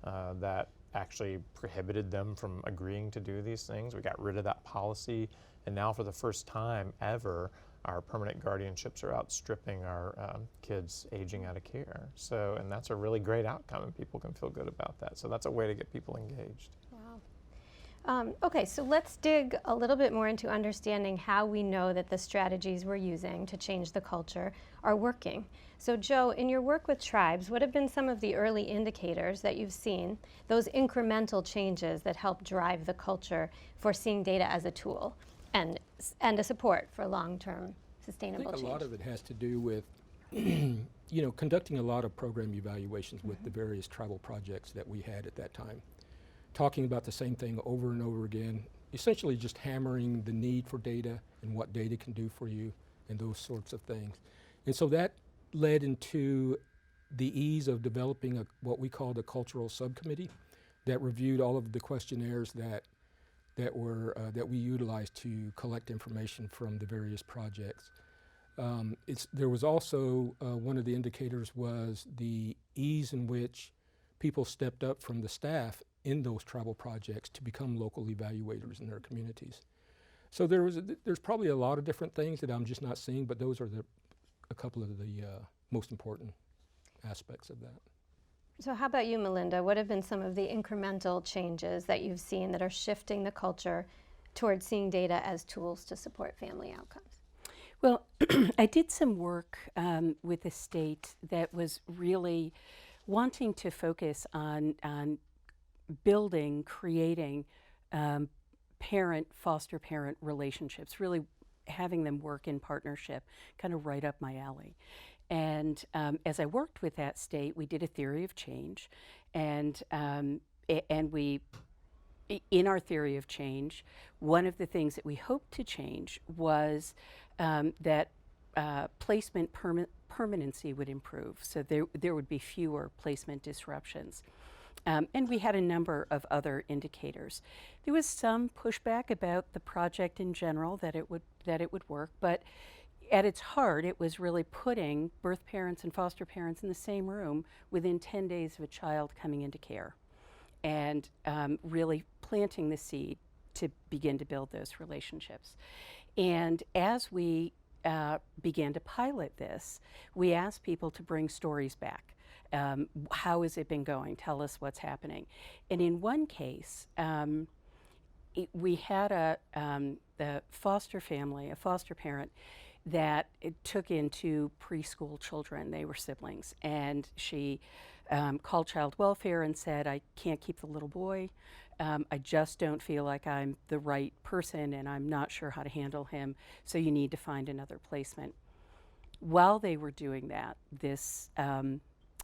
that actually prohibited them from agreeing to do these things. We got rid of that policy, and now for the first time ever, our permanent guardianships are outstripping our kids aging out of care. So, and that's a really great outcome, and people can feel good about that. So that's a way to get people engaged. Wow. Okay, so let's dig a little bit more into understanding how we know that the strategies we're using to change the culture are working. So Joe, in your work with tribes, what have been some of the early indicators that you've seen, those incremental changes that help drive the culture for seeing data as a tool? and a support for long-term I sustainable think change. a lot of it has to do with, conducting a lot of program evaluations with the various tribal projects that we had at that time. Talking about the same thing over and over again, essentially just hammering the need for data and what data can do for you and those sorts of things. And so that led into the ease of developing what we called a cultural subcommittee that reviewed all of the questionnaires that we utilized to collect information from the various projects. There was also one of the indicators was the ease in which people stepped up from the staff in those tribal projects to become local evaluators in their communities. So there's probably a lot of different things that I'm just not seeing, but those are a couple of the most important aspects of that. So how about you, Melinda? What have been some of the incremental changes that you've seen that are shifting the culture towards seeing data as tools to support family outcomes? Well, I did some work with the state that was really wanting to focus on building, creating foster parent relationships, really having them work in partnership, kind of right up my alley. And as I worked with that state, we did a theory of change, and we, in our theory of change, one of the things that we hoped to change was that placement permanency would improve, so there would be fewer placement disruptions. And we had a number of other indicators. There was some pushback about the project in general, that it would work, but at its heart, it was really putting birth parents and foster parents in the same room within 10 days of a child coming into care, and really planting the seed to begin to build those relationships. And as we began to pilot this, we asked people to bring stories back. How has it been going? Tell us what's happening. And in one case, we had a foster family, a foster parent, that it took in 2 preschool children. They were siblings, and she called Child Welfare and said, I can't keep the little boy. I just don't feel like I'm the right person, and I'm not sure how to handle him, so you need to find another placement. While they were doing that, this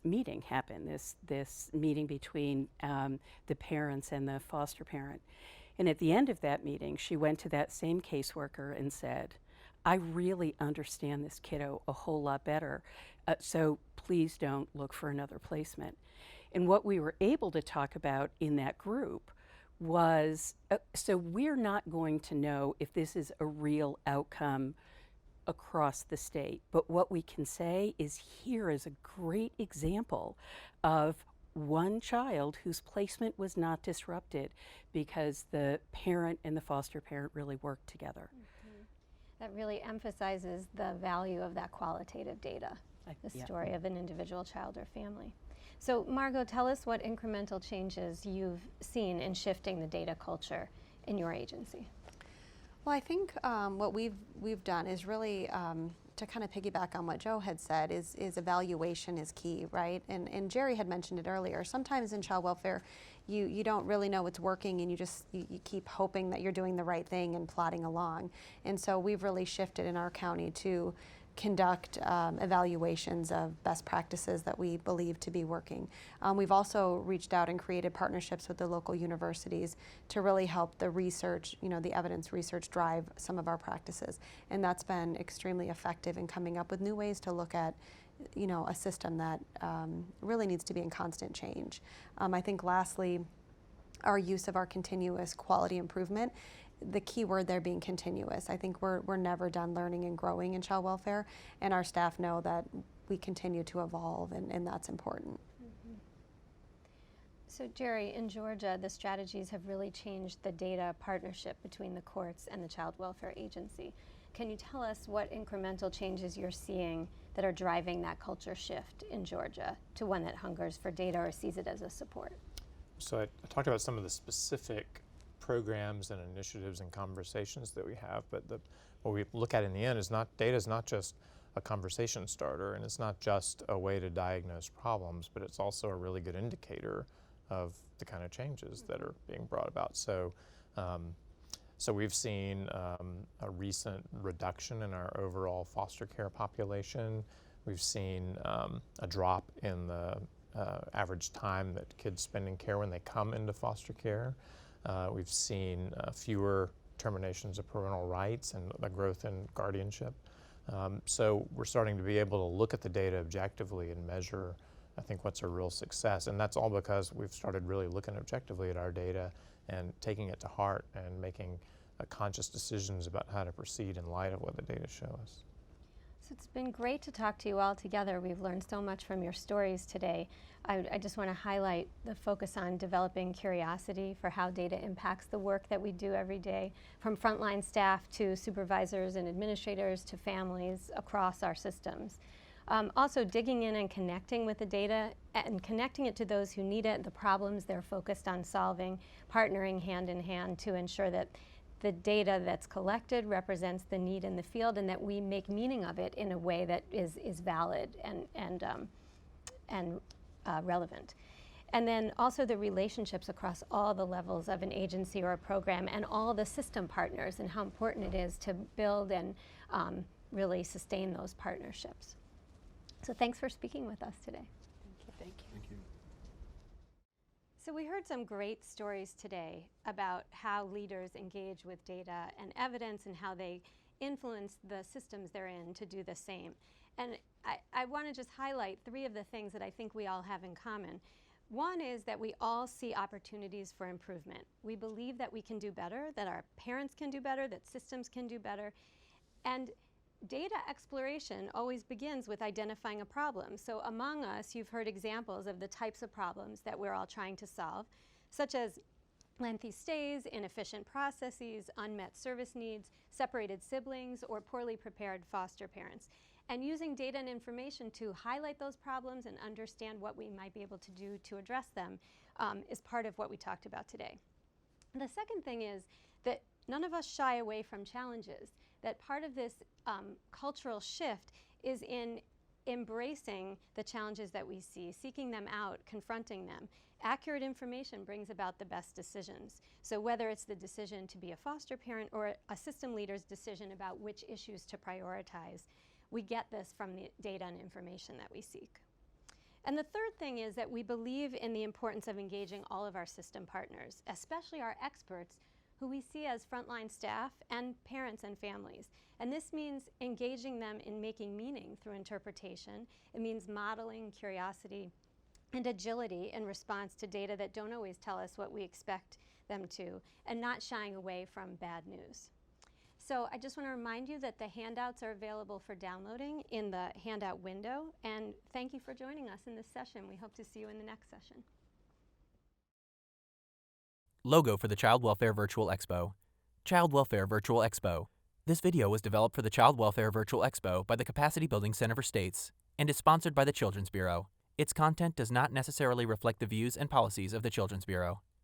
meeting happened, this meeting between the parents and the foster parent. And at the end of that meeting, she went to that same caseworker and said, I really understand this kiddo a whole lot better, so please don't look for another placement. And what we were able to talk about in that group was, so we're not going to know if this is a real outcome across the state, but what we can say is here is a great example of one child whose placement was not disrupted because the parent and the foster parent really worked together. That really emphasizes the value of that qualitative data, the story of an individual child or family. So Margo, tell us what incremental changes you've seen in shifting the data culture in your agency. Well, I think what we've done is really to kind of piggyback on what Joe had said is evaluation is key, right? And Gerry had mentioned it earlier. Sometimes in child welfare, you don't really know what's working, and you keep hoping that you're doing the right thing and plodding along. And so we've really shifted in our county to conduct evaluations of best practices that we believe to be working. We've also reached out and created partnerships with the local universities to really help the research, the evidence research drive some of our practices. And that's been extremely effective in coming up with new ways to look at a system that really needs to be in constant change. I think lastly, our use of our continuous quality improvement, the key word there being continuous. I think we're never done learning and growing in child welfare, and our staff know that we continue to evolve, and that's important. Mm-hmm. So Gerry, in Georgia, the strategies have really changed the data partnership between the courts and the Child Welfare Agency. Can you tell us what incremental changes you're seeing that are driving that culture shift in Georgia to one that hungers for data or sees it as a support? So I talked about some of the specific programs and initiatives and conversations that we have, but what we look at in the end is data is not just a conversation starter, and it's not just a way to diagnose problems, but it's also a really good indicator of the kind of changes that are being brought about. So So we've seen a recent reduction in our overall foster care population. We've seen a drop in the average time that kids spend in care when they come into foster care. We've seen fewer terminations of parental rights and a growth in guardianship. So we're starting to be able to look at the data objectively and measure, I think, what's a real success. And that's all because we've started really looking objectively at our data and taking it to heart and making conscious decisions about how to proceed in light of what the data show us. So it's been great to talk to you all together. We've learned so much from your stories today. I just want to highlight the focus on developing curiosity for how data impacts the work that we do every day, from frontline staff to supervisors and administrators to families across our systems. Also digging in and connecting with the data and connecting it to those who need it, the problems they're focused on solving, partnering hand in hand to ensure that the data that's collected represents the need in the field and that we make meaning of it in a way that is valid and relevant. And then also the relationships across all the levels of an agency or a program and all the system partners and how important it is to build and really sustain those partnerships. So thanks for speaking with us today. Thank you. Thank you. So we heard some great stories today about how leaders engage with data and evidence and how they influence the systems they're in to do the same. And I want to just highlight 3 of the things that I think we all have in common. One is that we all see opportunities for improvement. We believe that we can do better, that our parents can do better, that systems can do better. And data exploration always begins with identifying a problem. So among us, you've heard examples of the types of problems that we're all trying to solve, such as lengthy stays, inefficient processes, unmet service needs, separated siblings, or poorly prepared foster parents. And using data and information to highlight those problems and understand what we might be able to do to address them is part of what we talked about today. The second thing is that none of us shy away from challenges, that part of this cultural shift is in embracing the challenges that we see, seeking them out, confronting them. Accurate information brings about the best decisions. So whether it's the decision to be a foster parent or a system leader's decision about which issues to prioritize, we get this from the data and information that we seek. And the third thing is that we believe in the importance of engaging all of our system partners, especially our experts, who we see as frontline staff and parents and families. And this means engaging them in making meaning through interpretation. It means modeling curiosity and agility in response to data that don't always tell us what we expect them to, and not shying away from bad news. So I just want to remind you that the handouts are available for downloading in the handout window. And thank you for joining us in this session. We hope to see you in the next session. Logo for the Child Welfare Virtual Expo. Child Welfare Virtual Expo. This video was developed for the Child Welfare Virtual Expo by the Capacity Building Center for States and is sponsored by the Children's Bureau. Its content does not necessarily reflect the views and policies of the Children's Bureau.